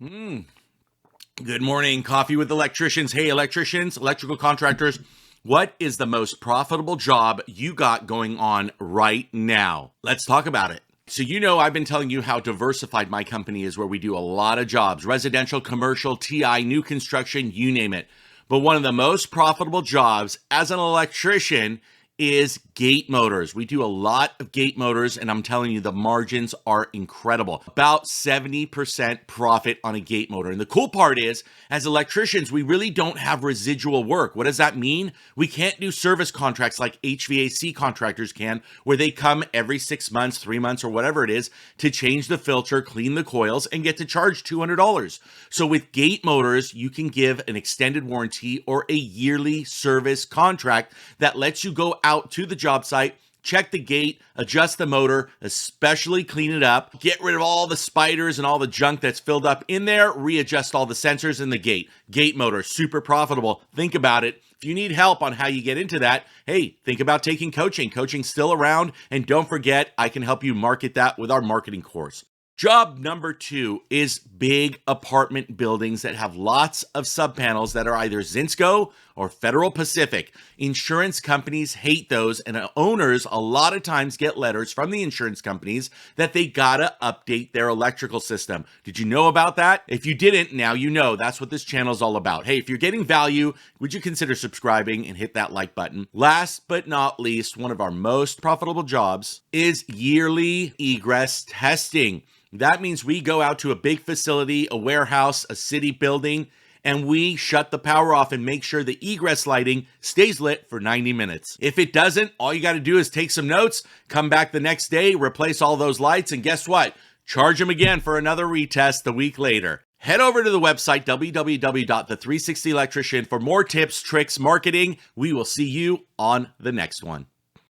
Good morning, coffee with electricians. Hey, electricians, electrical contractors, what is the most profitable job you got going on right now? Let's talk about it. So, I've been telling you how diversified my company is, where we do a lot of jobs: residential, commercial, TI, new construction, you name it. But one of the most profitable jobs as an electrician is gate motors. We do a lot of gate motors, and I'm telling you, the margins are incredible. About 70% profit on a gate motor. And the cool part is, as electricians, we really don't have residual work. What does that mean? We can't do service contracts like HVAC contractors can, where they come every 6 months, 3 months, or whatever it is to change the filter, clean the coils, and get to charge $200. So with gate motors, you can give an extended warranty or a yearly service contract that lets you go out to the job site, check the gate, adjust the motor, especially clean it up, get rid of all the spiders and all the junk that's filled up in there, readjust all the sensors in the gate. Gate motor, super profitable. Think about it. If you need help on how you get into that, hey, think about taking coaching. Coaching's still around, and don't forget, I can help you market that with our marketing course. Job number 2 is big apartment buildings that have lots of subpanels that are either Zinsco or Federal Pacific. Insurance companies hate those, and owners a lot of times get letters from the insurance companies that they gotta update their electrical system. Did you know about that? If you didn't, now you know. That's what this channel is all about. Hey, if you're getting value, would you consider subscribing and hit that like button? Last but not least, one of our most profitable jobs is yearly egress testing. That means we go out to a big facility, a warehouse, a city building, and we shut the power off and make sure the egress lighting stays lit for 90 minutes. If it doesn't, all you got to do is take some notes, come back the next day, replace all those lights, and guess what? Charge them again for another retest the week later. Head over to the website, www.the360electrician, for more tips, tricks, marketing. We will see you on the next one.